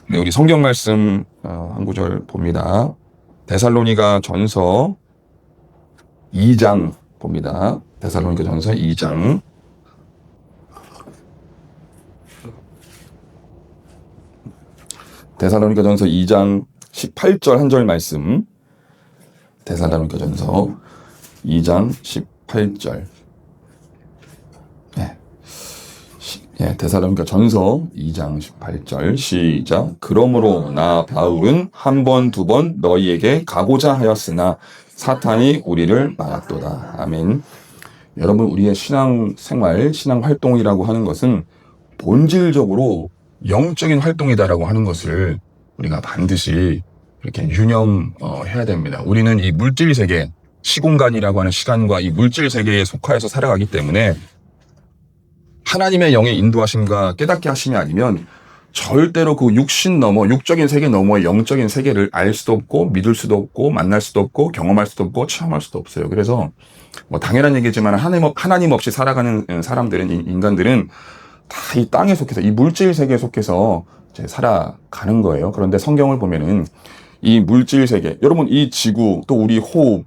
네, 우리 성경 말씀 한 구절 봅니다. 데살로니가 전서 2장 봅니다. 데살로니가 전서 2장. 데살로니가 전서 2장 18절 한 절 말씀. 데살로니가 전서 2장 18절. 데살로니가 전서 2장 18절 시작. 그러므로 나 바울은 한 번, 두 번 너희에게 가고자 하였으나 사탄이 우리를 막았도다. 아멘. 여러분, 우리의 신앙생활, 신앙활동이라고 하는 것은 본질적으로 영적인 활동이다라고 하는 것을 우리가 반드시 이렇게 유념해야 됩니다. 우리는 이 물질세계, 시공간이라고 하는 시간과 이 물질세계에 속하여서 살아가기 때문에 하나님의 영의 인도하심과 깨닫게 하심이 아니면 절대로 그 육신 넘어, 육적인 세계 너머의 영적인 세계를 알 수도 없고 믿을 수도 없고 만날 수도 없고 경험할 수도 없고 체험할 수도 없어요. 그래서 뭐 당연한 얘기지만 하나님 없이 살아가는 사람들은, 인간들은 다 이 땅에 속해서, 이 물질 세계에 속해서 이제 살아가는 거예요. 그런데 성경을 보면은 이 물질 세계, 여러분 이 지구 또 우리 호흡,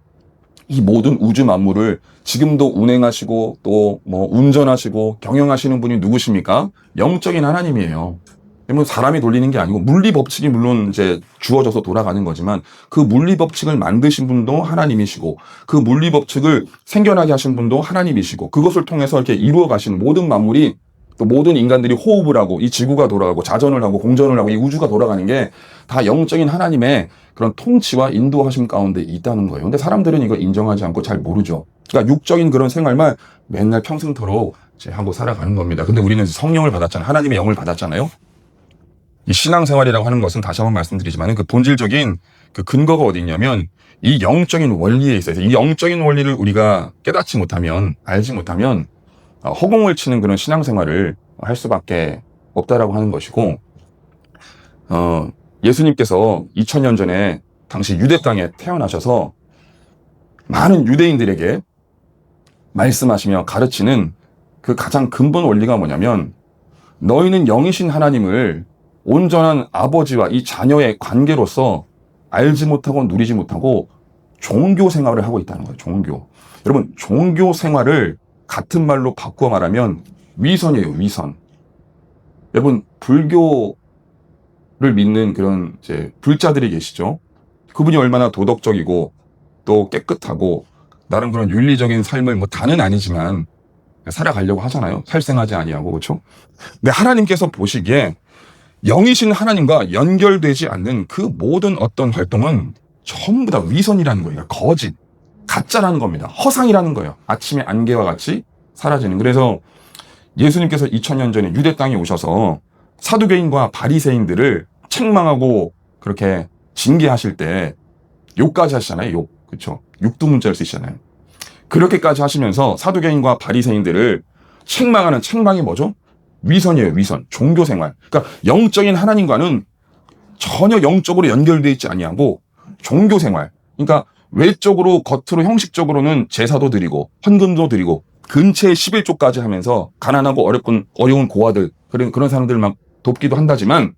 이 모든 우주 만물을 지금도 운행하시고 또 뭐 운전하시고 경영하시는 분이 누구십니까? 영적인 하나님이에요. 그러면 사람이 돌리는 게 아니고 물리 법칙이 물론 이제 주어져서 돌아가는 거지만 그 물리 법칙을 만드신 분도 하나님이시고 그 물리 법칙을 생겨나게 하신 분도 하나님이시고 그것을 통해서 이렇게 이루어 가시는 모든 만물이, 또 모든 인간들이 호흡을 하고 이 지구가 돌아가고 자전을 하고 공전을 하고 이 우주가 돌아가는 게 다 영적인 하나님의 그런 통치와 인도하심 가운데 있다는 거예요. 근데 사람들은 이거 인정하지 않고 잘 모르죠. 그러니까 육적인 그런 생활만 맨날 평생토록 이제 하고 살아가는 겁니다. 근데 우리는 성령을 받았잖아요. 하나님의 영을 받았잖아요. 이 신앙생활이라고 하는 것은 다시 한번 말씀드리지만 그 본질적인 그 근거가 어디 있냐면 이 영적인 원리에 있어요. 이 영적인 원리를 우리가 깨닫지 못하면, 알지 못하면 허공을 치는 그런 신앙생활을 할 수밖에 없다라고 하는 것이고, 예수님께서 2000년 전에 당시 유대 땅에 태어나셔서 많은 유대인들에게 말씀하시며 가르치는 그 가장 근본 원리가 뭐냐면, 너희는 영이신 하나님을 온전한 아버지와 이 자녀의 관계로서 알지 못하고 누리지 못하고 종교 생활을 하고 있다는 거예요. 종교. 여러분, 종교 생활을 같은 말로 바꾸어 말하면 위선이에요. 위선. 여러분, 불교를 믿는 그런 이제 불자들이 계시죠. 그분이 얼마나 도덕적이고 또 깨끗하고 나름 그런 윤리적인 삶을 뭐 다는 아니지만 살아가려고 하잖아요. 살생하지 아니하고, 그렇죠? 근데 하나님께서 보시기에 영이신 하나님과 연결되지 않는 그 모든 어떤 활동은 전부 다 위선이라는 거예요. 거짓, 가짜라는 겁니다. 허상이라는 거예요. 아침의 안개와 같이 사라지는. 그래서 예수님께서 2000년 전에 유대 땅에 오셔서 사두개인과 바리새인들을 책망하고 그렇게 징계하실 때 욕까지 하시잖아요. 욕, 그렇죠? 육두문자를 쓰시잖아요. 그렇게까지 하시면서 사두개인과 바리새인들을 책망하는 책망이 뭐죠? 위선이에요. 위선. 종교생활. 그러니까 영적인 하나님과는 전혀 영적으로 연결되어 있지 아니하고 종교생활. 그러니까 외적으로 겉으로 형식적으로는 제사도 드리고 헌금도 드리고 근처에 11조까지 하면서 가난하고 어려운 고아들, 그런 사람들 막 돕기도 한다지만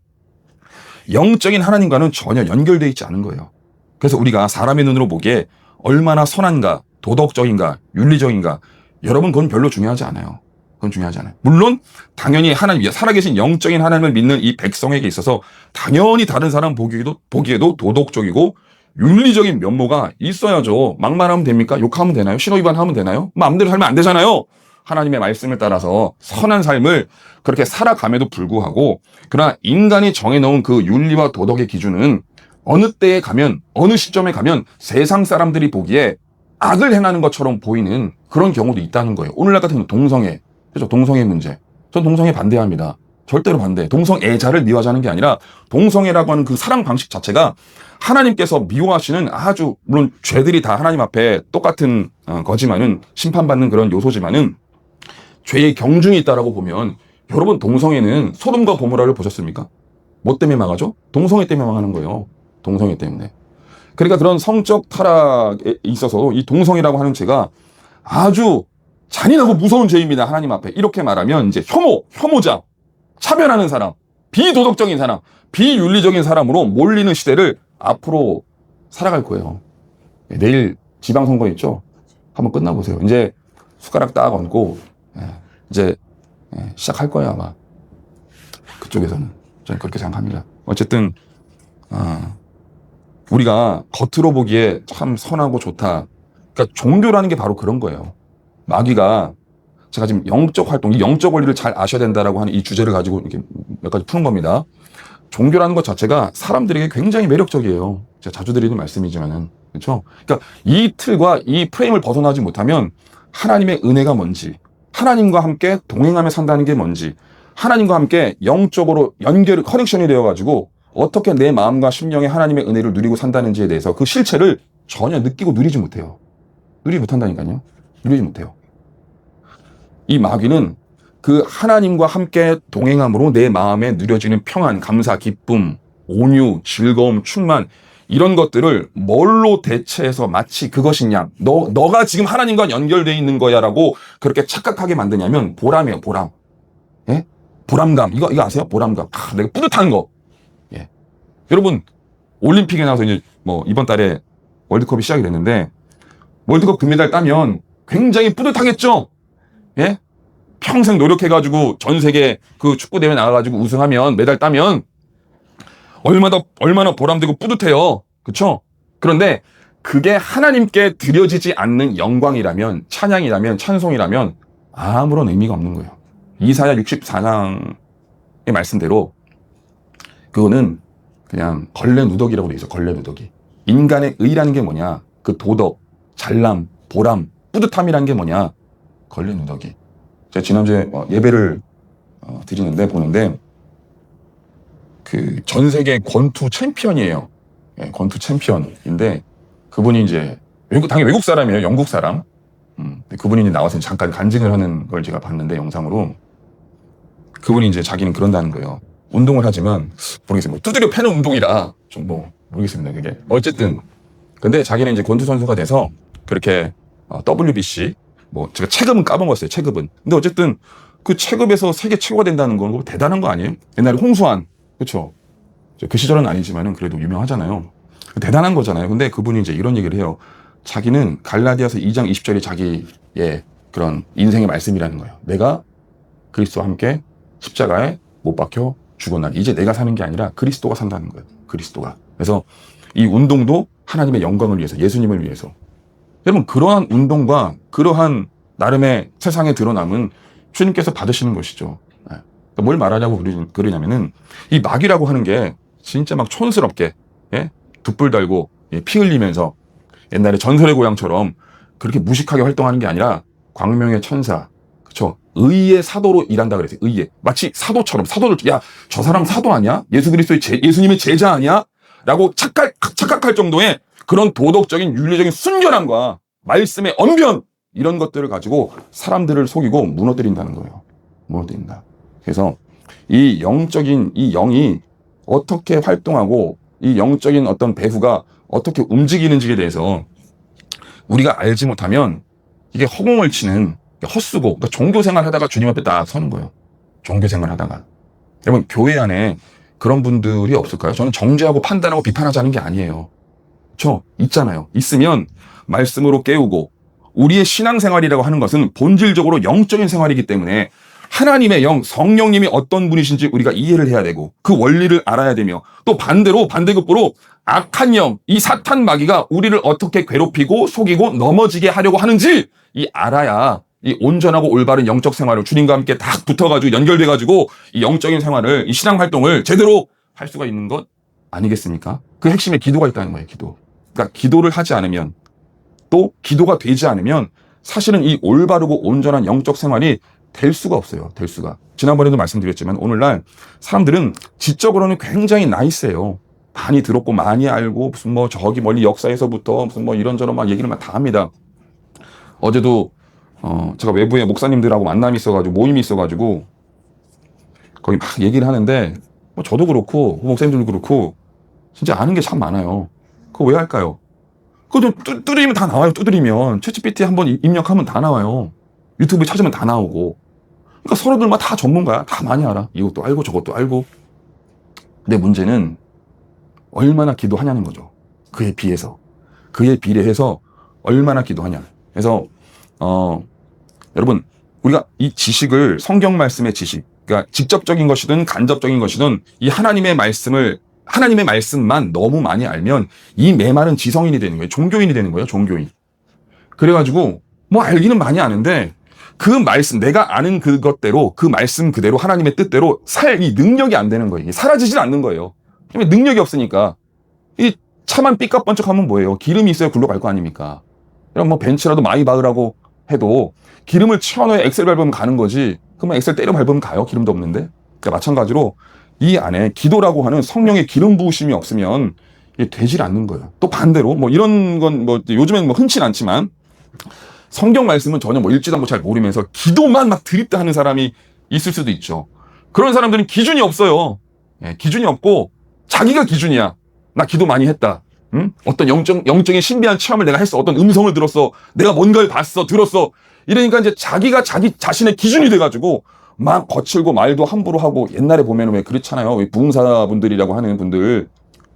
영적인 하나님과는 전혀 연결되어 있지 않은 거예요. 그래서 우리가 사람의 눈으로 보기에 얼마나 선한가, 도덕적인가, 윤리적인가, 여러분 그건 별로 중요하지 않아요. 그건 중요하지 않아요. 물론 당연히 하나님, 살아계신 영적인 하나님을 믿는 이 백성에게 있어서 당연히 다른 사람 보기에도 도덕적이고 윤리적인 면모가 있어야죠. 막말하면 됩니까? 욕하면 되나요? 신호위반하면 되나요? 마음대로 살면 안 되잖아요. 하나님의 말씀을 따라서 선한 삶을 그렇게 살아감에도 불구하고, 그러나 인간이 정해놓은 그 윤리와 도덕의 기준은 어느 때에 가면, 어느 시점에 가면 세상 사람들이 보기에 악을 행하는 것처럼 보이는 그런 경우도 있다는 거예요. 오늘날 같은 동성애, 그렇죠? 동성애 문제. 전 동성애 반대합니다. 절대로 반대. 동성애자를 미워하자는 게 아니라 동성애라고 하는 그 사랑 방식 자체가 하나님께서 미워하시는, 아주 물론 죄들이 다 하나님 앞에 똑같은 거지만은, 심판받는 그런 요소지만은 죄의 경중이 있다라고 보면, 여러분 동성애는 소돔과 고모라를 보셨습니까? 뭐 때문에 망하죠? 동성애 때문에 망하는 거예요. 동성애 때문에. 그러니까 그런 성적 타락에 있어서 이 동성애라고 하는 죄가 아주 잔인하고 무서운 죄입니다. 하나님 앞에. 이렇게 말하면 이제 혐오자, 차별하는 사람, 비도덕적인 사람, 비윤리적인 사람으로 몰리는 시대를 앞으로 살아갈 거예요. 내일 지방선거 있죠? 한번 끝나보세요. 이제 숟가락 딱 얹고 이제 시작할 거예요, 아마. 그쪽에서는. 저는 그렇게 생각합니다. 어쨌든 우리가 겉으로 보기에 참 선하고 좋다. 그러니까 종교라는 게 바로 그런 거예요. 마귀가 제가 지금 영적 활동, 이 영적 원리를 잘 아셔야 된다라고 하는 이 주제를 가지고 이렇게 몇 가지 푸는 겁니다. 종교라는 것 자체가 사람들에게 굉장히 매력적이에요. 제가 자주 드리는 말씀이지만은. 그렇죠? 그러니까 이 틀과 이 프레임을 벗어나지 못하면 하나님의 은혜가 뭔지, 하나님과 함께 동행하며 산다는 게 뭔지, 하나님과 함께 영적으로 커넥션이 되어가지고 어떻게 내 마음과 심령에 하나님의 은혜를 누리고 산다는지에 대해서 그 실체를 전혀 느끼고 누리지 못해요. 누리지 못한다니까요. 누리지 못해요. 이 마귀는 그 하나님과 함께 동행함으로 내 마음에 누려지는 평안, 감사, 기쁨, 온유, 즐거움, 충만 이런 것들을 뭘로 대체해서 마치 그것이냐, 너가 지금 하나님과 연결되어 있는 거야라고 그렇게 착각하게 만드냐면 보람이에요, 보람. 예? 보람감. 이거 아세요? 보람감. 내가 뿌듯한 거. 예. 여러분, 올림픽에 나와서 이제 이번 달에 월드컵이 시작이 됐는데, 월드컵 금메달 따면 굉장히 뿌듯하겠죠? 예? 평생 노력해가지고 전 세계 그 축구대회 나가가지고 우승하면, 메달 따면, 얼마나 보람되고 뿌듯해요. 그쵸? 그런데 그게 하나님께 드려지지 않는 영광이라면, 찬양이라면, 찬송이라면 아무런 의미가 없는 거예요. 이사야 64장의 말씀대로 그거는 그냥 걸레 누더기라고 돼 있어. 걸레 누더기. 인간의 의라는 게 뭐냐? 그 도덕, 잘남, 보람, 뿌듯함이란 게 뭐냐? 걸레 누더기. 제가 지난주에 예배를 드리는데 보는데 그 전 세계 권투 챔피언이에요. 예, 권투 챔피언인데 그분이 이제 당연히 외국 사람이에요. 영국 사람. 그분이 이제 나와서 잠깐 간증을 하는 걸 제가 봤는데 영상으로 그분이 이제 자기는 그런다는 거예요. 운동을 하지만 모르겠어요. 두드려 패는 운동이라 좀 모르겠습니다. 그게 어쨌든 근데 자기는 이제 권투 선수가 돼서 그렇게 WBC 제가 체급은 까먹었어요. 체급은. 근데 어쨌든 그 체급에서 세계 최고가 된다는 건 대단한 거 아니에요? 옛날에 홍수환 그렇죠? 그 시절은 아니지만은 그래도 유명하잖아요. 대단한 거잖아요. 근데 그분이 이제 이런 얘기를 해요. 자기는 갈라디아서 2장 20절이 자기의 그런 인생의 말씀이라는 거예요. 내가 그리스도와 함께 십자가에 못 박혀 죽었나. 이제 내가 사는 게 아니라 그리스도가 산다는 거예요. 그리스도가. 그래서 이 운동도 하나님의 영광을 위해서, 예수님을 위해서. 여러분, 그러한 운동과 그러한 나름의 세상에 드러남은 주님께서 받으시는 것이죠. 그러니까 뭘 말하냐고 그러냐면은 이 마귀라고 하는 게 진짜 막 촌스럽게, 예? 돛불 달고 피 흘리면서 옛날에 전설의 고향처럼 그렇게 무식하게 활동하는 게 아니라 광명의 천사, 그쵸? 의의 사도로 일한다 그랬어요. 의의. 마치 사도처럼, 야, 저 사람 사도 아니야? 예수님의 제자 아니야? 라고 착각할 정도의 그런 도덕적인 윤리적인 순결함과 말씀의 언변, 이런 것들을 가지고 사람들을 속이고 무너뜨린다는 거예요. 무너뜨린다. 그래서 이 영적인, 이 영이 어떻게 활동하고 이 영적인 어떤 배후가 어떻게 움직이는지에 대해서 우리가 알지 못하면 이게 허공을 치는 헛수고, 그러니까 종교생활 하다가 주님 앞에 딱 서는 거예요. 종교생활 하다가. 여러분, 교회 안에 그런 분들이 없을까요? 저는 정죄하고 판단하고 비판하자는 게 아니에요. 그렇죠? 있잖아요. 있으면 말씀으로 깨우고 우리의 신앙생활이라고 하는 것은 본질적으로 영적인 생활이기 때문에 하나님의 영, 성령님이 어떤 분이신지 우리가 이해를 해야 되고 그 원리를 알아야 되며 또 반대급부로 악한 영, 이 사탄 마귀가 우리를 어떻게 괴롭히고 속이고 넘어지게 하려고 하는지 알아야 이 온전하고 올바른 영적 생활을 주님과 함께 딱 붙어가지고 연결돼가지고 이 영적인 생활을, 이 신앙 활동을 제대로 할 수가 있는 것 아니겠습니까? 그 핵심에 기도가 있다는 거예요, 기도. 그러니까 기도를 하지 않으면 또 기도가 되지 않으면 사실은 이 올바르고 온전한 영적 생활이 될 수가 없어요. 될 수가. 지난번에도 말씀드렸지만 오늘날 사람들은 지적으로는 굉장히 나이스해요. 많이 들었고 많이 알고 무슨 저기 멀리 역사에서부터 무슨 이런저런 막 얘기를 막 다 합니다. 어제도 제가 외부에 목사님들하고 만남이 있어가지고 모임이 있어가지고 거기 막 얘기를 하는데 저도 그렇고 목사님들도 그렇고 진짜 아는 게 참 많아요. 그거 왜 할까요? 그거 좀 두드리면 다 나와요. 두드리면 챗GPT 한번 입력하면 다 나와요. 유튜브에 찾으면 다 나오고. 그러니까 서로들 다 전문가야. 다 많이 알아. 이것도 알고 저것도 알고. 근데 문제는 얼마나 기도하냐는 거죠. 그에 비해서. 그에 비례해서 얼마나 기도하냐. 그래서 여러분, 우리가 이 지식을, 성경 말씀의 지식, 그러니까 직접적인 것이든 간접적인 것이든 이 하나님의 말씀만 너무 많이 알면 이 메마른 지성인이 되는 거예요. 종교인이 되는 거예요. 종교인. 그래가지고 뭐 알기는 많이 아는데 그 말씀, 내가 아는 그것대로, 그 말씀 그대로 하나님의 뜻대로 살 이 능력이 안 되는 거예요. 사라지질 않는 거예요. 능력이 없으니까. 이 차만 삐까번쩍하면 뭐예요? 기름이 있어야 굴러갈 거 아닙니까? 그럼 뭐 벤츠라도 많이 박으라고 해도 기름을 채워넣어야 엑셀 밟으면 가는 거지. 그러면 엑셀 때려 밟으면 가요? 기름도 없는데. 그러니까 마찬가지로 이 안에 기도라고 하는 성령의 기름 부으심이 없으면 이게 되질 않는 거예요. 또 반대로 뭐 이런 건 뭐 요즘엔 뭐 흔치는 않지만 성경 말씀은 전혀 뭐 읽지도 않고 잘 모르면서 기도만 막 드립다 하는 사람이 있을 수도 있죠. 그런 사람들은 기준이 없어요. 예, 기준이 없고 자기가 기준이야. 나 기도 많이 했다. 응? 어떤 영적인 신비한 체험을 내가 했어. 어떤 음성을 들었어. 내가 뭔가를 봤어. 들었어. 이러니까 이제 자기가 자기 자신의 기준이 돼가지고 막 거칠고 말도 함부로 하고 옛날에 보면은 왜 그렇잖아요. 부흥사분들이라고 하는 분들.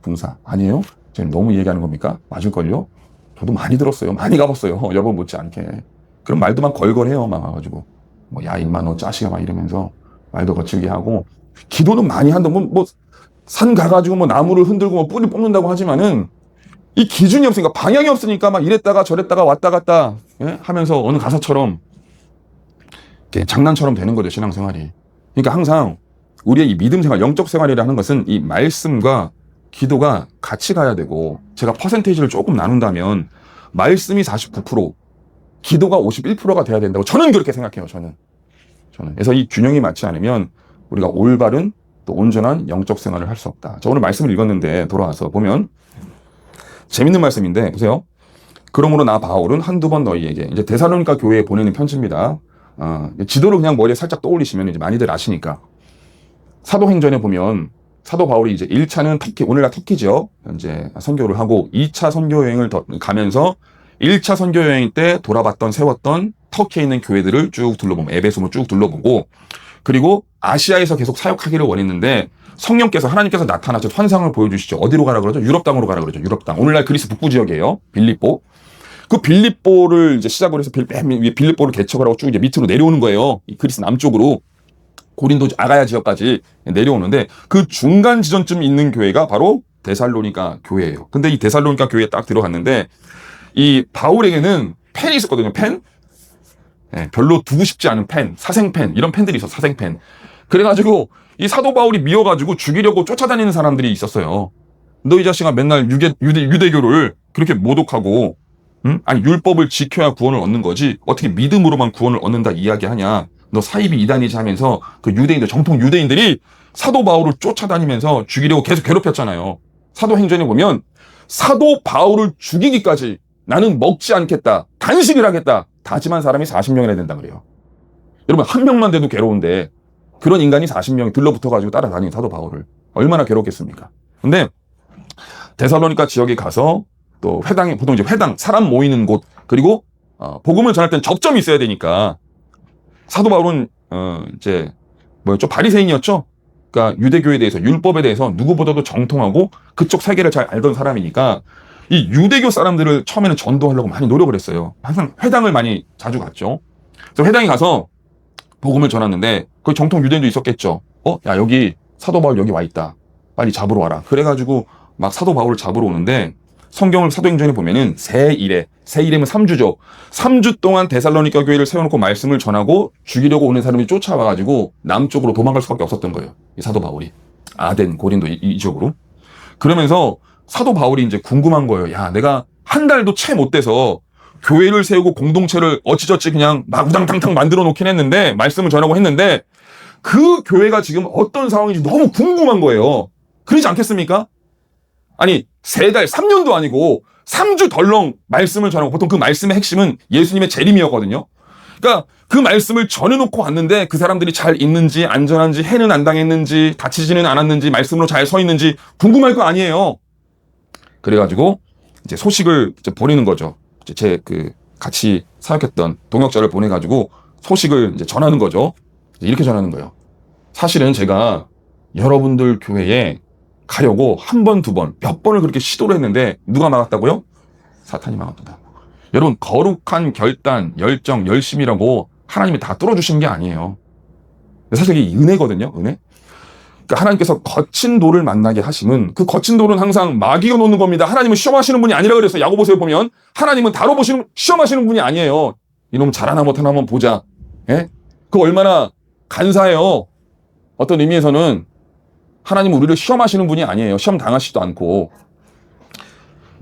부흥사 아니에요? 지금 너무 얘기하는 겁니까? 맞을걸요? 저도 많이 들었어요. 많이 가봤어요. 여러분 못지않게. 그럼 말도 막 걸걸해요. 막 와가지고. 뭐, 야, 임마, 너 짜식아, 막 이러면서 말도 거칠게 하고. 기도는 많이 한다. 산 가가지고 뭐 나무를 흔들고 뭐 뿌리 뽑는다고 하지만은 이 기준이 없으니까, 방향이 없으니까 막 이랬다가 저랬다가 왔다 갔다 예? 하면서 어느 가사처럼 장난처럼 되는 거죠, 신앙생활이. 그러니까 항상 우리의 이 믿음 생활, 영적 생활이라는 것은 이 말씀과 기도가 같이 가야 되고, 제가 퍼센테이지를 조금 나눈다면 말씀이 49%, 기도가 51%가 돼야 된다고 저는 그렇게 생각해요. 저는. 그래서 이 균형이 맞지 않으면 우리가 올바른 또 온전한 영적 생활을 할 수 없다. 저 오늘 말씀을 읽었는데 돌아와서 보면 재밌는 말씀인데 보세요. 그러므로 나 바울은 한두 번 너희에게, 이제 데살로니가 교회에 보내는 편지입니다. 지도를 그냥 머리에 살짝 떠올리시면 이제 많이들 아시니까. 사도행전에 보면 사도 바울이 이제 1차는 터키, 오늘날 터키죠. 이제 선교를 하고 2차 선교 여행을 가면서 1차 선교 여행 때 세웠던 터키에 있는 교회들을 쭉 둘러보고, 에베소를 쭉 둘러보고, 그리고 아시아에서 계속 사역하기를 원했는데 하나님께서 나타나서 환상을 보여주시죠. 어디로 가라 그러죠? 유럽 땅으로 가라 그러죠. 유럽 땅. 오늘날 그리스 북부 지역이에요. 빌립보. 그 빌립보를 이제 시작으로 해서 빌립보를 개척을 하고 쭉 이제 밑으로 내려오는 거예요. 이 그리스 남쪽으로. 고린도 아가야 지역까지 내려오는데 그 중간 지점쯤 있는 교회가 바로 데살로니가 교회예요. 근데 이 데살로니가 교회에 딱 들어갔는데 이 바울에게는 펜이 있었거든요. 펜. 네, 별로 두고 싶지 않은 펜, 사생펜, 이런 펜들이 있어, 사생펜. 그래가지고 이 사도 바울이 미워가지고 죽이려고 쫓아다니는 사람들이 있었어요. 너 이 자식아 맨날 유대교를 그렇게 모독하고, 응? 아니 율법을 지켜야 구원을 얻는 거지 어떻게 믿음으로만 구원을 얻는다 이야기하냐. 너 사이비 이단이지 하면서 그 유대인들, 정통 유대인들이 사도 바울을 쫓아다니면서 죽이려고 계속 괴롭혔잖아요. 사도행전에 보면 사도 바울을 죽이기까지 나는 먹지 않겠다, 단식을 하겠다 다짐한 사람이 40명이나 된다 그래요. 여러분 한 명만 돼도 괴로운데 그런 인간이 40명이 들러붙어가지고 따라다니는 사도 바울을 얼마나 괴롭겠습니까? 근데 데살로니가 지역에 가서 또 회당에, 보통 이제 회당, 사람 모이는 곳, 그리고 복음을 전할 때는 접점이 있어야 되니까 사도 바울은 이제 뭐였죠? 바리새인이었죠. 그러니까 유대교에 대해서, 율법에 대해서 누구보다도 정통하고 그쪽 세계를 잘 알던 사람이니까 이 유대교 사람들을 처음에는 전도하려고 많이 노력을 했어요. 항상 회당을 많이 자주 갔죠. 그래서 회당에 가서 복음을 전했는데 거기 정통 유대인도 있었겠죠. 야 여기 사도 바울 여기 와 있다. 빨리 잡으러 와라. 그래가지고 막 사도 바울을 잡으러 오는데 성경을 사도행전에 보면은 세 일이면 3주죠. 3주 동안 데살로니가 교회를 세워놓고 말씀을 전하고 죽이려고 오는 사람이 쫓아와가지고 남쪽으로 도망갈 수밖에 없었던 거예요. 이 사도 바울이. 아덴, 고린도 이쪽으로. 그러면서 사도 바울이 이제 궁금한 거예요. 야, 내가 한 달도 채 못 돼서 교회를 세우고 공동체를 어찌저찌 그냥 막 우당탕탕 만들어 놓긴 했는데, 말씀을 전하고 했는데, 그 교회가 지금 어떤 상황인지 너무 궁금한 거예요. 그러지 않겠습니까? 아니, 3달, 3년도 아니고 3주 덜렁 말씀을 전하고, 보통 그 말씀의 핵심은 예수님의 재림이었거든요. 그러니까 그 말씀을 전해놓고 왔는데 그 사람들이 잘 있는지, 안전한지, 해는 안 당했는지, 다치지는 않았는지, 말씀으로 잘 서 있는지 궁금할 거 아니에요. 그래가지고 이제 소식을 이제 보내는 거죠. 제 같이 사역했던 동역자를 보내가지고 소식을 이제 전하는 거죠. 이렇게 전하는 거예요. 사실은 제가 여러분들 교회에 가려고 한 번, 두 번, 몇 번을 그렇게 시도를 했는데 누가 막았다고요? 사탄이 막았다. 여러분, 거룩한 결단, 열정, 열심이라고 하나님이 다 뚫어주신 게 아니에요. 사실 이게 은혜거든요, 은혜. 그러니까 하나님께서 거친 돌을 만나게 하시면 그 거친 돌은 항상 마귀가 놓는 겁니다. 하나님은 시험하시는 분이 아니라 그래서 야고보서에 보면 하나님은 다뤄보시는, 시험하시는 분이 아니에요. 이놈 잘하나 못하나 한번 보자. 예? 그거 얼마나 간사해요. 어떤 의미에서는 하나님은 우리를 시험하시는 분이 아니에요. 시험 당하시지도 않고.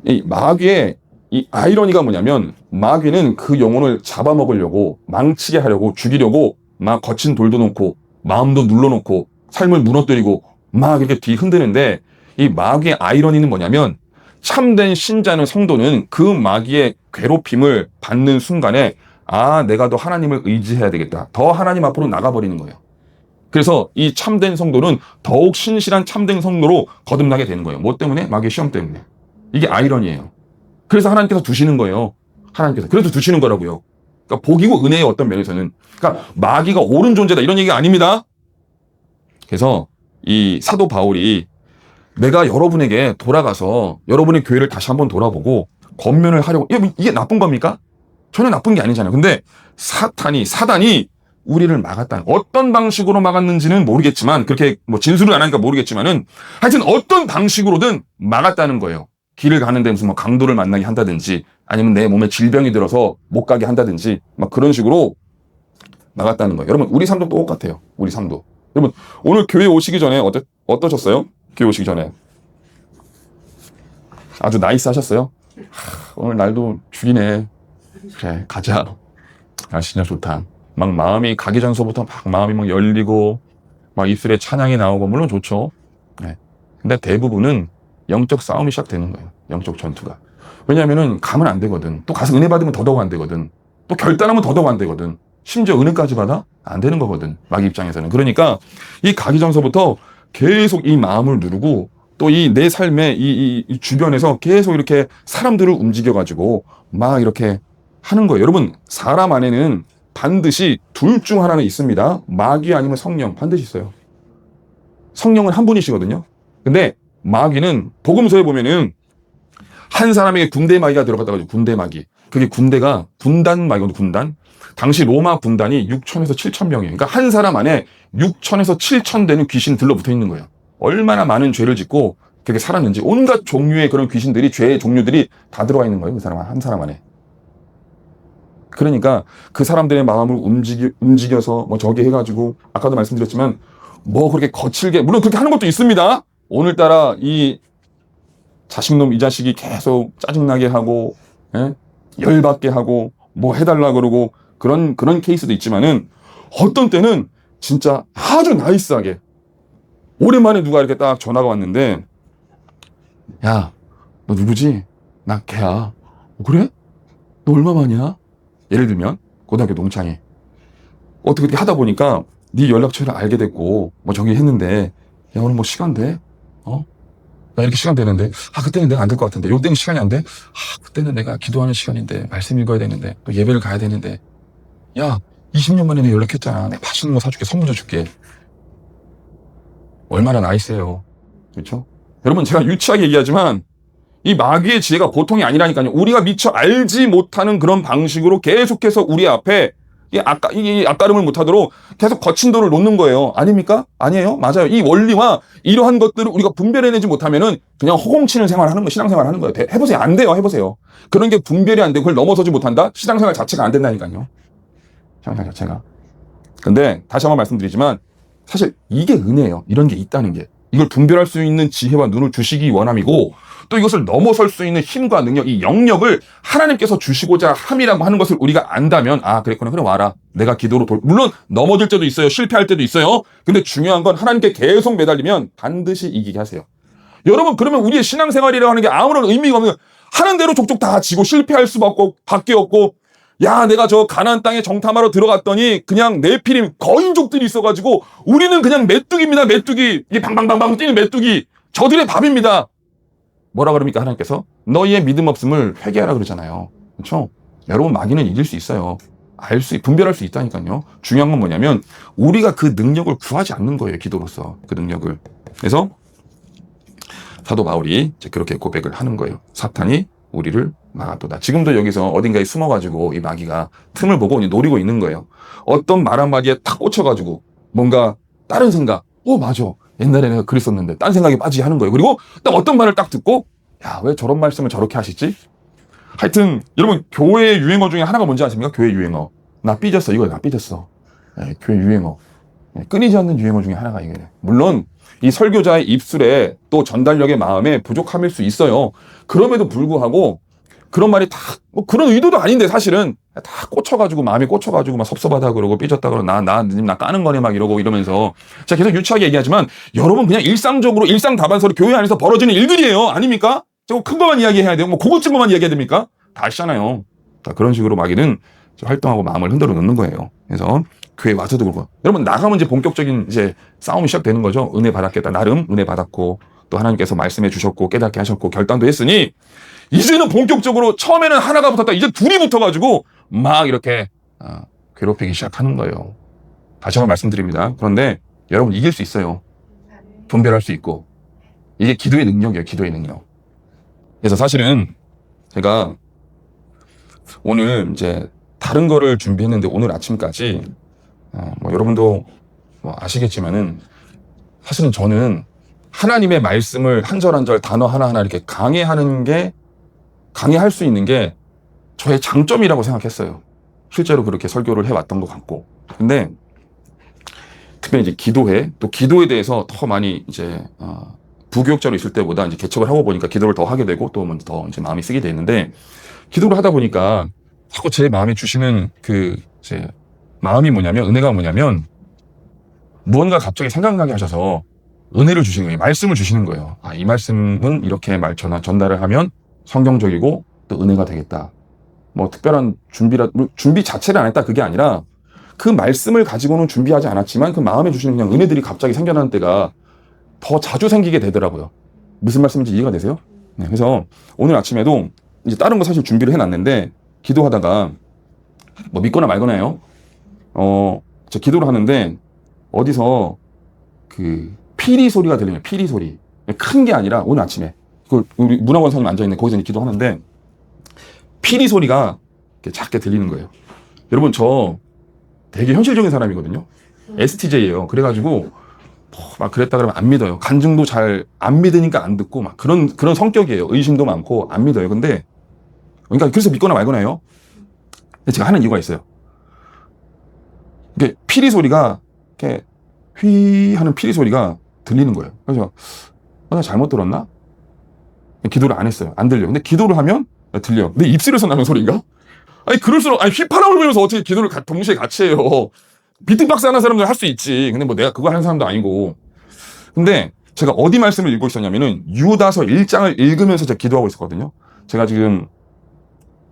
이 마귀의 이 아이러니가 뭐냐면 마귀는 그 영혼을 잡아먹으려고 망치게 하려고 죽이려고 막 거친 돌도 놓고 마음도 눌러놓고 삶을 무너뜨리고 막 이렇게 뒤 흔드는데 이 마귀의 아이러니는 뭐냐면 참된 신자는 성도는 그 마귀의 괴롭힘을 받는 순간에 아, 내가 더 하나님을 의지해야 되겠다. 더 하나님 앞으로 나가버리는 거예요. 그래서 이 참된 성도는 더욱 신실한 참된 성도로 거듭나게 되는 거예요. 뭐 때문에? 마귀의 시험 때문에. 이게 아이러니예요. 그래서 하나님께서 두시는 거예요. 하나님께서. 그래서 두시는 거라고요. 그러니까 복이고 은혜의 어떤 면에서는. 그러니까 마귀가 옳은 존재다 이런 얘기가 아닙니다. 그래서 이 사도 바울이 내가 여러분에게 돌아가서 여러분의 교회를 다시 한번 돌아보고 권면을 하려고 이게 나쁜 겁니까? 전혀 나쁜 게 아니잖아요. 근데 사단이 우리를 막았다. 어떤 방식으로 막았는지는 모르겠지만 그렇게 뭐 진술을 안 하니까 모르겠지만은 하여튼 어떤 방식으로든 막았다는 거예요. 길을 가는데 무슨 뭐 강도를 만나게 한다든지 아니면 내 몸에 질병이 들어서 못 가게 한다든지 막 그런 식으로 막았다는 거예요. 여러분 우리 삶도 똑같아요. 우리 삶도. 여러분 오늘 교회 오시기 전에 어떠셨어요? 교회 오시기 전에 아주 나이스 하셨어요? 오늘 날도 죽이네. 그래 가자. 날씨 진짜 좋다. 막 마음이 가기 전서부터 막 마음이 막 열리고 막 입술에 찬양이 나오고 물론 좋죠. 네. 근데 대부분은 영적 싸움이 시작되는 거예요. 영적 전투가. 왜냐하면은 가면 안 되거든. 또 가서 은혜 받으면 더더욱 안 되거든. 또 결단하면 더더욱 안 되거든. 심지어 은혜까지 받아? 안 되는 거거든. 마귀 입장에서는. 그러니까 이 가기 전서부터 계속 이 마음을 누르고 또 이 내 삶의 이 주변에서 계속 이렇게 사람들을 움직여가지고 막 이렇게 하는 거예요. 여러분 사람 안에는 반드시 둘 중 하나는 있습니다. 마귀 아니면 성령 반드시 있어요. 성령은 한 분이시거든요. 근데 마귀는 복음서에 보면은 한 사람에게 군대 마귀가 들어갔다고 하죠. 군대 마귀. 그게 군대가 군단 마귀거든요. 군단. 당시 로마 군단이 6천에서 7천 명이에요. 그러니까 한 사람 안에 6천에서 7천 되는 귀신이 들러붙어 있는 거예요. 얼마나 많은 죄를 짓고 그렇게 살았는지 온갖 종류의 그런 귀신들이 죄의 종류들이 다 들어가 있는 거예요. 그 사람 한 사람 안에. 그러니까 그 사람들의 마음을 움직여서 뭐 저기 해가지고 아까도 말씀드렸지만 뭐 그렇게 거칠게 물론 그렇게 하는 것도 있습니다. 오늘따라 이 자식놈 이 자식이 계속 짜증나게 하고 열받게 하고 뭐 해달라 그러고 그런 케이스도 있지만은 어떤 때는 진짜 아주 나이스하게 오랜만에 누가 이렇게 딱 전화가 왔는데 야 너 누구지? 나 걔야. 그래? 너 얼마만이야? 예를 들면 고등학교 동창회 어떻게 하다 보니까 네 연락처를 알게 됐고 뭐 저기 했는데 야 오늘 뭐 시간 돼? 나 이렇게 시간 되는데 그때는 내가 안 될 것 같은데 요때는 시간이 안 돼? 그때는 내가 기도하는 시간인데 말씀 읽어야 되는데 또 예배를 가야 되는데 야 20년 만에 내가 연락했잖아. 내가 맛있는 거 사줄게. 선물도 줄게. 얼마나 나이스해요. 그렇죠? 여러분 제가 유치하게 얘기하지만 이 마귀의 지혜가 보통이 아니라니까요. 우리가 미처 알지 못하는 그런 방식으로 계속해서 우리 앞에 이 앞가름을 못하도록 계속 거친 돌을 놓는 거예요. 아닙니까? 아니에요? 맞아요. 이 원리와 이러한 것들을 우리가 분별해내지 못하면은 그냥 허공치는 생활하는 거, 신앙생활 하는 거예요. 해보세요. 안 돼요. 해보세요. 그런 게 분별이 안 되고 그걸 넘어서지 못한다? 신앙생활 자체가 안 된다니까요. 신앙생활 자체가. 근데 다시 한번 말씀드리지만 사실 이게 은혜예요. 이런 게 있다는 게. 이걸 분별할 수 있는 지혜와 눈을 주시기 원함이고 또 이것을 넘어설 수 있는 힘과 능력, 이 영역을 하나님께서 주시고자 함이라고 하는 것을 우리가 안다면 그랬구나. 그래 와라. 내가 기도로 물론 넘어질 때도 있어요. 실패할 때도 있어요. 근데 중요한 건 하나님께 계속 매달리면 반드시 이기게 하세요. 여러분 그러면 우리의 신앙생활이라고 하는 게 아무런 의미가 없는 하는 대로 족족 다 지고 실패할 수밖에 없고 야 내가 저 가나안 땅에 정탐하러 들어갔더니 그냥 네피림 거인족들이 있어가지고 우리는 그냥 메뚜기입니다. 메뚜기. 이게 방방방방 뛰는 메뚜기. 저들의 밥입니다. 뭐라 그럽니까 하나님께서? 너희의 믿음 없음을 회개하라 그러잖아요. 그렇죠? 여러분 마귀는 이길 수 있어요. 분별할 수 있다니까요. 중요한 건 뭐냐면 우리가 그 능력을 구하지 않는 거예요. 기도로서 그 능력을. 그래서 사도 바울이 이제 그렇게 고백을 하는 거예요. 사탄이 우리를 막았도다. 지금도 여기서 어딘가에 숨어가지고 이 마귀가 틈을 보고 노리고 있는 거예요. 어떤 말 한마디에 탁 꽂혀가지고 뭔가 다른 생각, 맞아. 옛날에 내가 그랬었는데 딴 생각에 빠지게 하는 거예요. 그리고 딱 어떤 말을 딱 듣고 야, 왜 저런 말씀을 저렇게 하시지? 하여튼 여러분 교회 유행어 중에 하나가 뭔지 아십니까? 교회 유행어. 나 삐졌어. 이거 나 삐졌어. 네, 교회 유행어. 네, 끊이지 않는 유행어 중에 하나가 이게. 물론 이 설교자의 입술에 또 전달력의 마음에 부족함일 수 있어요. 그럼에도 불구하고 그런 말이 다 뭐 그런 의도도 아닌데 사실은 다 꽂혀가지고 마음이 꽂혀가지고 막 섭섭하다 그러고 삐졌다 그러고 나 까는 거네 막 이러고 이러면서 제가 계속 유치하게 얘기하지만 여러분 그냥 일상적으로 일상 다반사로 교회 안에서 벌어지는 일들이에요. 아닙니까? 저거 큰 것만 이야기해야 돼요. 뭐 고급진 것만 이야기해야 됩니까? 다 아시잖아요. 다 그런 식으로 마귀는 활동하고 마음을 흔들어 놓는 거예요. 그래서 교회 와서도 그렇고 여러분 나가면 이제 본격적인 이제 싸움이 시작되는 거죠. 은혜 받았겠다. 나름 은혜 받았고 또 하나님께서 말씀해 주셨고 깨닫게 하셨고 결단도 했으니 이제는 본격적으로 처음에는 하나가 붙었다. 이제 둘이 붙어가지고 막 이렇게 괴롭히기 시작하는 거예요. 다시 한번 말씀드립니다. 그런데 여러분 이길 수 있어요. 분별할 수 있고 이게 기도의 능력이에요. 기도의 능력. 그래서 사실은 제가 오늘 이제 다른 거를 준비했는데 오늘 아침까지 뭐 여러분도 뭐 아시겠지만은 사실은 저는 하나님의 말씀을 한 절 한 절 단어 하나하나 이렇게 강해할 수 있는 게 저의 장점이라고 생각했어요. 실제로 그렇게 설교를 해왔던 것 같고. 근데 특별히 이제 기도회, 또 기도에 대해서 더 많이 이제 부교육자로 있을 때보다 이제 개척을 하고 보니까 기도를 더 하게 되고 또 더 이제 마음이 쓰게 되는데 기도를 하다 보니까 자꾸 제 마음에 주시는 제 마음이 뭐냐면 은혜가 뭐냐면 무언가 갑자기 생각나게 하셔서 은혜를 주시는 거예요. 말씀을 주시는 거예요. 이 말씀은 이렇게 전달을 하면 성경적이고 또 은혜가 되겠다. 뭐 특별한 준비 자체를 안 했다 그게 아니라 그 말씀을 가지고는 준비하지 않았지만 그 마음에 주시는 그냥 은혜들이 갑자기 생겨나는 때가 더 자주 생기게 되더라고요. 무슨 말씀인지 이해가 되세요? 네, 그래서 오늘 아침에도 이제 다른 거 사실 준비를 해놨는데 기도하다가 뭐 믿거나 말거나요. 저 기도를 하는데 어디서 피리 소리가 들리네요. 피리 소리. 큰 게 아니라 오늘 아침에 우리 문학원 선생님 앉아있는 거기서 이제 기도하는데 피리 소리가 이렇게 작게 들리는 거예요. 여러분 저 되게 현실적인 사람이거든요. STJ예요. 그래가지고 막 그랬다 그러면 안 믿어요. 간증도 잘 안 믿으니까 안 듣고 막 그런 성격이에요. 의심도 많고 안 믿어요. 근데 그러니까 그래서 믿거나 말거나요. 근데 제가 하는 이유가 있어요. 이게 피리 소리가 이렇게 휘 하는 피리 소리가 들리는 거예요. 그래서 나 잘못 들었나? 기도를 안 했어요. 안 들려요. 근데 기도를 하면 들려요. 내 입술에서 나는 소리인가? 그럴수록 휘파람을 불면서 어떻게 기도를 동시에 같이 해요. 비트박스 하는 사람들 할 수 있지. 근데 뭐 내가 그거 하는 사람도 아니고. 근데 제가 어디 말씀을 읽고 있었냐면은 유다서 1장을 읽으면서 제가 기도하고 있었거든요. 제가 지금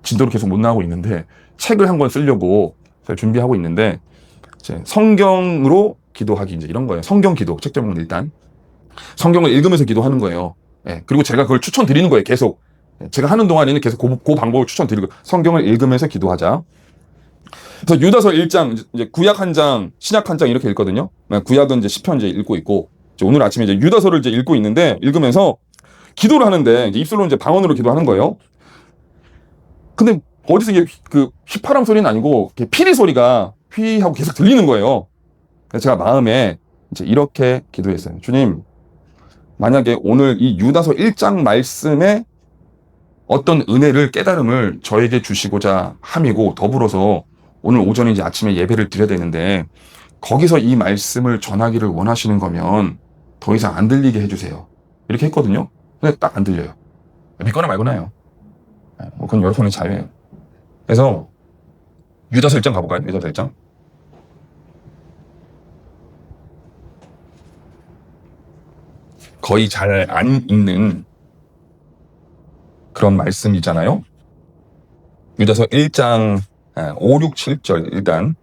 진도를 계속 못 나가고 있는데 책을 한 권 쓰려고 제가 준비하고 있는데 성경으로 기도하기 이제 이런 거예요. 성경 기도. 책 제목은 일단 성경을 읽으면서 기도하는 거예요. 그리고 제가 그걸 추천드리는 거예요. 계속. 제가 하는 동안에는 계속 그 방법을 추천드리고 성경을 읽으면서 기도하자. 그래서 유다서 1장, 이제 구약 한 장, 신약 한 장 이렇게 읽거든요. 구약은 이제 시편 이제 읽고 있고, 이제 오늘 아침에 이제 유다서를 이제 읽고 있는데, 읽으면서 기도를 하는데, 이제 입술로 이제 방언으로 기도하는 거예요. 근데 어디서 이게 휘파람 소리는 아니고, 피리 소리가 휘 하고 계속 들리는 거예요. 그래서 제가 마음에 이제 이렇게 기도했어요. 주님, 만약에 오늘 이 유다서 1장 말씀에 어떤 은혜를 깨달음을 저에게 주시고자 함이고 더불어서 오늘 오전에 이제 아침에 예배를 드려야 되는데 거기서 이 말씀을 전하기를 원하시는 거면 더 이상 안 들리게 해주세요. 이렇게 했거든요. 근데 딱 안 들려요. 믿거나 말거나요. 뭐 그건 여러분의 자유예요. 그래서 유다서 1장 가볼까요? 유다서 1장. 거의 잘 안 읽는 그런 말씀이잖아요. 유다서 1장 5, 6, 7절 일단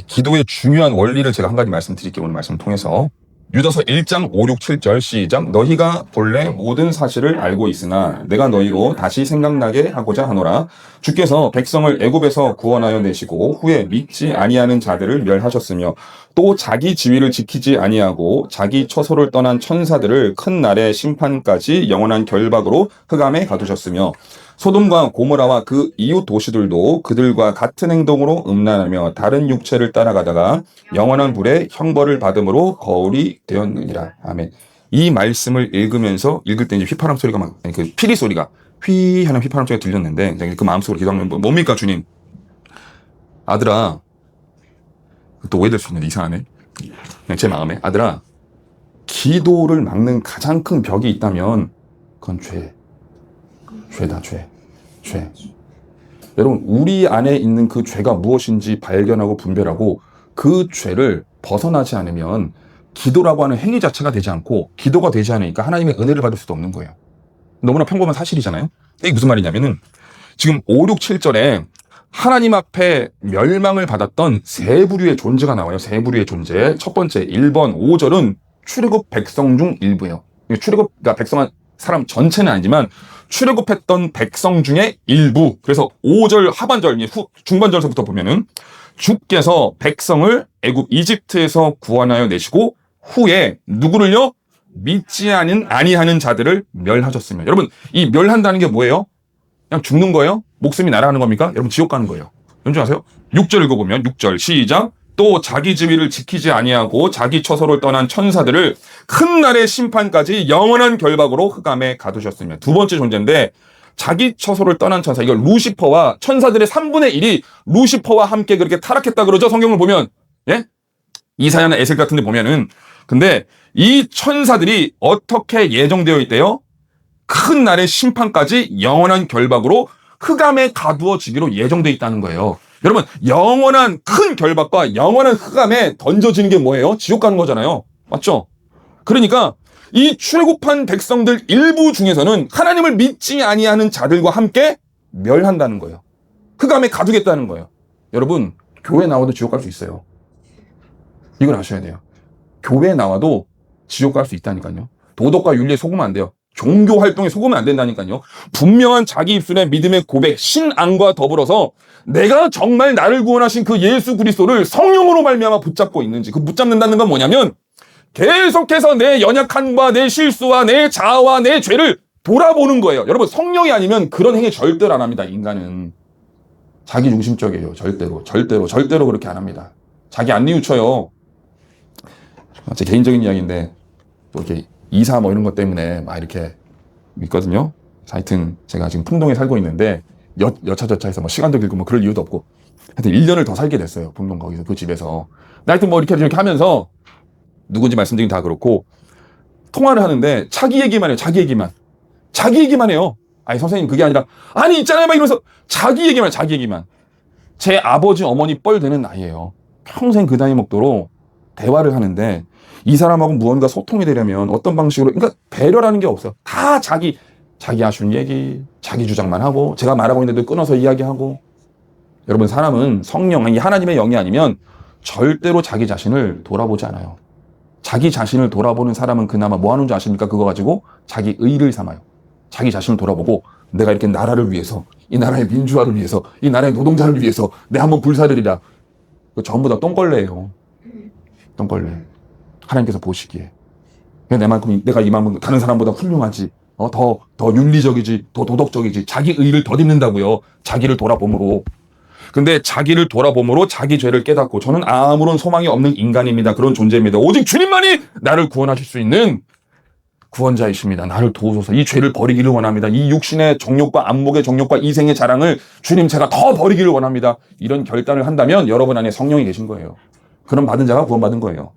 기도의 중요한 원리를 제가 한 가지 말씀드릴게요. 오늘 말씀 통해서. 유다서 1장 5, 6, 7절 시작. 너희가 본래 모든 사실을 알고 있으나 내가 너희로 다시 생각나게 하고자 하노라. 주께서 백성을 애굽에서 구원하여 내시고 후에 믿지 아니하는 자들을 멸하셨으며 또 자기 지위를 지키지 아니하고 자기 처소를 떠난 천사들을 큰 날의 심판까지 영원한 결박으로 흑암에 가두셨으며 소돔과 고모라와 그 이웃 도시들도 그들과 같은 행동으로 음란하며 다른 육체를 따라가다가 영원한 불의 형벌을 받음으로 거울이 되었느니라. 아멘. 이 말씀을 읽을 때 이제 휘파람 소리가 막, 그 피리 소리가 휘 하는 휘파람 소리가 들렸는데 그 마음속으로 기도하면 뭡니까 주님? 아들아, 또 오해될 수 있는데 이상하네. 그냥 제 마음에 아들아, 기도를 막는 가장 큰 벽이 있다면 그건 죄다. 여러분, 우리 안에 있는 그 죄가 무엇인지 발견하고 분별하고 그 죄를 벗어나지 않으면 기도라고 하는 행위 자체가 되지 않고 기도가 되지 않으니까 하나님의 은혜를 받을 수도 없는 거예요. 너무나 평범한 사실이잖아요. 이게 무슨 말이냐면은 지금 5, 6, 7절에 하나님 앞에 멸망을 받았던 세 부류의 존재가 나와요. 세 부류의 존재. 첫 번째 1번 5절은 출애굽 백성 중 일부예요. 출애굽, 그러니까 백성한 사람 전체는 아니지만 출애굽했던 백성 중에 일부. 그래서 5절 하반절, 중반절서부터 보면은 주께서 백성을 애굽 이집트에서 구원하여 내시고 후에 누구를요? 믿지 아니하는 자들을 멸하셨으며. 여러분, 이 멸한다는 게 뭐예요? 그냥 죽는 거예요? 목숨이 날아가는 겁니까? 여러분, 지옥 가는 거예요. 뭔지 아세요? 6절 읽어보면 6절 시작. 또 자기 지위를 지키지 아니하고 자기 처소를 떠난 천사들을 큰 날의 심판까지 영원한 결박으로 흑암에 가두셨으며. 두 번째 존재인데 자기 처소를 떠난 천사, 이걸 루시퍼와 천사들의 3분의 1이 루시퍼와 함께 그렇게 타락했다 그러죠. 성경을 보면. 예? 이사야나 에셀 같은 데 보면은. 근데 이 천사들이 어떻게 예정되어 있대요? 큰 날의 심판까지 영원한 결박으로 흑암에 가두어지기로 예정되어 있다는 거예요. 여러분, 영원한 큰 결박과 영원한 흑암에 던져지는 게 뭐예요? 지옥 가는 거잖아요. 맞죠? 그러니까 이 출애굽한 백성들 일부 중에서는 하나님을 믿지 아니하는 자들과 함께 멸한다는 거예요. 흑암에 가두겠다는 거예요. 여러분, 교회 나와도 지옥 갈 수 있어요. 이걸 아셔야 돼요. 교회 나와도 지옥 갈 수 있다니까요. 도덕과 윤리에 속으면 안 돼요. 종교 활동에 속으면 안 된다니까요. 분명한 자기 입술의 믿음의 고백, 신앙과 더불어서 내가 정말 나를 구원하신 그 예수 그리스도를 성령으로 말미암아 붙잡고 있는지, 그 붙잡는다는 건 뭐냐면 계속해서 내 연약함과 내 실수와 내 자아와 내 죄를 돌아보는 거예요. 여러분, 성령이 아니면 그런 행위 절대로 안 합니다. 인간은 자기 중심적이에요. 절대로 그렇게 안 합니다. 자기 안 뉘우쳐요. 제 개인적인 이야기인데 또 이렇게 이사 뭐 이런 것 때문에 막 이렇게 있거든요. 하여튼 제가 지금 풍동에 살고 있는데 여차저차해서 뭐 시간도 길고 뭐 그럴 이유도 없고 하여튼 1년을 더 살게 됐어요. 풍동 거기서 그 집에서. 하여튼 뭐 이렇게 하면서 누군지 말씀드리긴 다 그렇고 통화를 하는데 자기 얘기만 해요. 자기 얘기만 해요. 아니 선생님 그게 아니라 아니 있잖아요 막 이러면서 자기 얘기만. 제 아버지 어머니 뻘 되는 나이에요. 평생 그 나이 먹도록 대화를 하는데 이 사람하고 무언가 소통이 되려면 어떤 방식으로, 그러니까 배려라는 게 없어요. 다 자기 아쉬운 얘기, 자기 주장만 하고, 제가 말하고 있는데도 끊어서 이야기하고. 여러분, 사람은 성령, 하나님의 영이 아니면 절대로 자기 자신을 돌아보지 않아요. 자기 자신을 돌아보는 사람은 그나마 뭐 하는 줄 아십니까? 그거 가지고 자기 의를 삼아요. 자기 자신을 돌아보고 내가 이렇게 나라를 위해서, 이 나라의 민주화를 위해서, 이 나라의 노동자를 위해서 내 한번 불사르리라. 전부 다 똥걸레예요. 똥걸레. 하나님께서 보시기에 내가 이만큼 다른 사람보다 훌륭하지, 더 윤리적이지, 더 도덕적이지, 자기 의를 덧입는다고요. 자기를 돌아봄으로. 근데 자기를 돌아봄으로 자기 죄를 깨닫고, 저는 아무런 소망이 없는 인간입니다. 그런 존재입니다. 오직 주님만이 나를 구원하실 수 있는 구원자이십니다. 나를 도우소서. 이 죄를 버리기를 원합니다. 이 육신의 정욕과 안목의 정욕과 이생의 자랑을 주님 제가 더 버리기를 원합니다. 이런 결단을 한다면 여러분 안에 성령이 계신 거예요. 그럼 받은 자가 구원받은 거예요.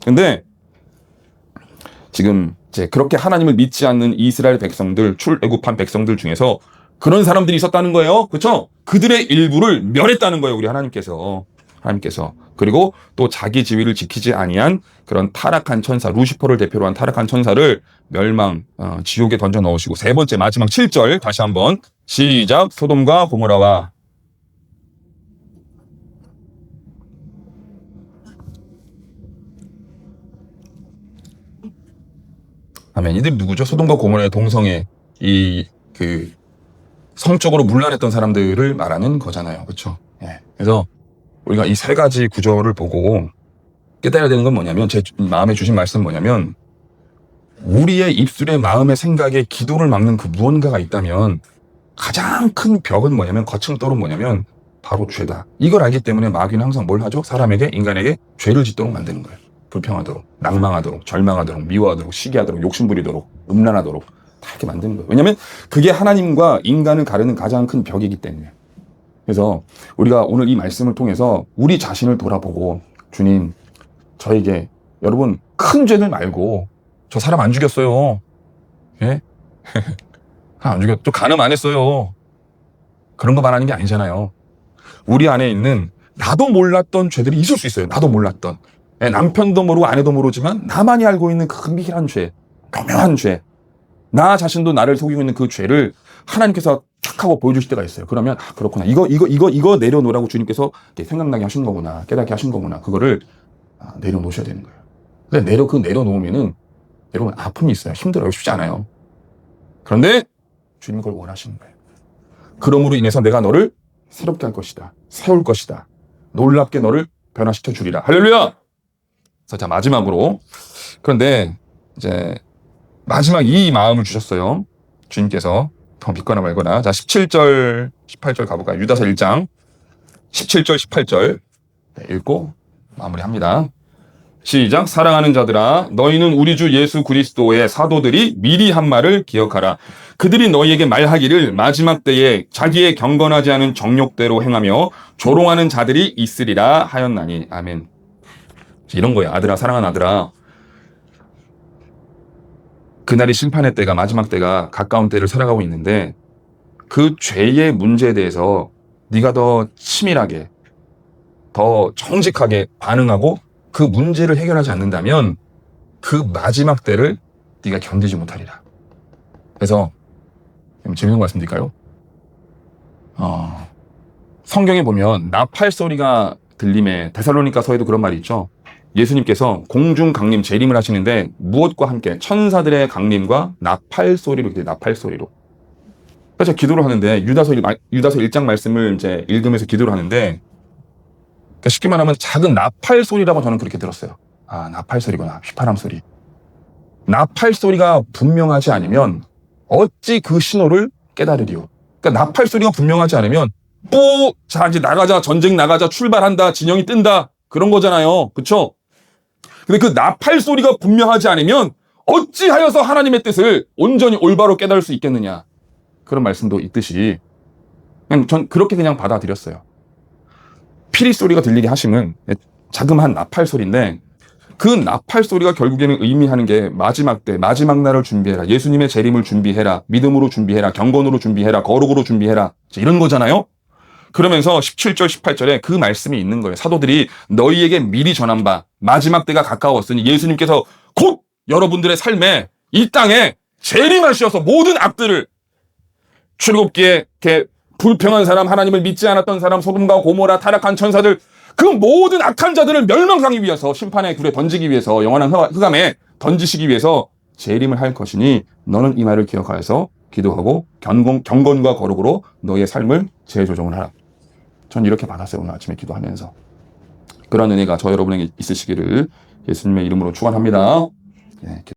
근데 지금 이제 그렇게 하나님을 믿지 않는 이스라엘 백성들, 출애굽한 백성들 중에서 그런 사람들이 있었다는 거예요. 그렇죠? 그들의 일부를 멸했다는 거예요. 우리 하나님께서. 그리고 또 자기 지위를 지키지 아니한 그런 타락한 천사, 루시퍼를 대표로 한 타락한 천사를 지옥에 던져 넣으시고, 세 번째 마지막 7절 다시 한번 시작. 소돔과 고모라와 아멘. 이들이 누구죠? 소돔과 고모라의 동성애, 성적으로 문란했던 사람들을 말하는 거잖아요. 그렇죠? 예. 그래서 우리가 이 세 가지 구절을 보고 깨달아야 되는 건 뭐냐면, 제 마음에 주신 말씀은 뭐냐면, 우리의 입술에 마음의 생각에 기도를 막는 그 무언가가 있다면 가장 큰 벽은 뭐냐면, 거층돌은 뭐냐면 바로 죄다. 이걸 알기 때문에 마귀는 항상 뭘 하죠? 사람에게, 인간에게 죄를 짓도록 만드는 거예요. 불평하도록, 낭망하도록, 절망하도록, 미워하도록, 시기하도록, 욕심부리도록, 음란하도록 다 이렇게 만드는 거예요. 왜냐하면 그게 하나님과 인간을 가르는 가장 큰 벽이기 때문에. 그래서 우리가 오늘 이 말씀을 통해서 우리 자신을 돌아보고, 주님, 저에게, 여러분, 큰 죄들 말고, 저 사람 안 죽였어요. 예? 안 죽였, 또 간음 안 했어요. 그런 거 말하는 게 아니잖아요. 우리 안에 있는 나도 몰랐던 죄들이 있을 수 있어요. 나도 몰랐던. 예, 남편도 모르고 아내도 모르지만 나만이 알고 있는 그 미실한 죄, 교묘한 죄, 나 자신도 나를 속이고 있는 그 죄를 하나님께서 탁 하고 보여주실 때가 있어요. 그러면 그렇구나. 이거 내려놓으라고 주님께서 생각나게 하신 거구나. 깨닫게 하신 거구나. 그거를 내려놓으셔야 되는 거예요. 근데 내려놓으면은 여러분 아픔이 있어요. 힘들어요. 쉽지 않아요. 그런데 주님은 그걸 원하시는 거예요. 그러므로 인해서 내가 너를 새롭게 할 것이다. 세울 것이다. 놀랍게 너를 변화시켜 주리라. 할렐루야! 그래서 자, 마지막으로. 그런데 이제 마지막 이 마음을 주셨어요. 주님께서. 더 믿거나 말거나. 자, 17절, 18절 가볼까요? 유다서 1장 17절, 18절 읽고 마무리합니다. 시작. 사랑하는 자들아, 너희는 우리 주 예수 그리스도의 사도들이 미리 한 말을 기억하라. 그들이 너희에게 말하기를 마지막 때에 자기의 경건하지 않은 정욕대로 행하며 조롱하는 자들이 있으리라 하였나니. 아멘. 이런 거예요. 아들아, 사랑하는 아들아, 그날이 심판의 때가, 마지막 때가 가까운 때를 살아가고 있는데 그 죄의 문제에 대해서 네가 더 치밀하게, 더 정직하게 반응하고 그 문제를 해결하지 않는다면 그 마지막 때를 네가 견디지 못하리라. 그래서 재밌는 거 말씀드릴까요? 성경에 보면 나팔 소리가 들림에, 데살로니가서에도 그런 말이 있죠. 예수님께서 공중 강림 재림을 하시는데 무엇과 함께? 천사들의 강림과 나팔 소리로, 나팔 소리로. 그래서 기도를 하는데 유다서 1장 말씀을 이제 읽으면서 기도를 하는데, 그러니까 쉽게 말하면 작은 나팔 소리라고 저는 그렇게 들었어요. 아, 나팔 소리구나. 휘파람 소리. 나팔 소리가 분명하지 않으면 어찌 그 신호를 깨달으리요. 그러니까 나팔 소리가 분명하지 않으면 자, 이제 나가자, 전쟁 나가자, 출발한다, 진영이 뜬다, 그런 거잖아요. 그쵸? 근데 그 나팔 소리가 분명하지 않으면 어찌하여서 하나님의 뜻을 온전히 올바로 깨달을 수 있겠느냐. 그런 말씀도 있듯이 그냥 전 그렇게 그냥 받아들였어요. 피리 소리가 들리게 하심은 자그마한 나팔 소리인데, 그 나팔 소리가 결국에는 의미하는 게 마지막 때, 마지막 날을 준비해라. 예수님의 재림을 준비해라. 믿음으로 준비해라. 경건으로 준비해라. 거룩으로 준비해라. 이런 거잖아요. 그러면서 17절, 18절에 그 말씀이 있는 거예요. 사도들이 너희에게 미리 전한 바 마지막 때가 가까웠으니 예수님께서 곧 여러분들의 삶에, 이 땅에 재림하셔서 모든 악들을, 출애굽기에 이렇게 불평한 사람, 하나님을 믿지 않았던 사람, 소돔과 고모라, 타락한 천사들, 그 모든 악한 자들을 멸망하기 위해서, 심판의 굴에 던지기 위해서, 영원한 흑암에 던지시기 위해서 재림을 할 것이니 너는 이 말을 기억하여서 기도하고 경건과 거룩으로 너의 삶을 재조정을 하라. 전 이렇게 받았어요. 오늘 아침에 기도하면서. 그런 은혜가 저 여러분에게 있으시기를 예수님의 이름으로 축원합니다. 네.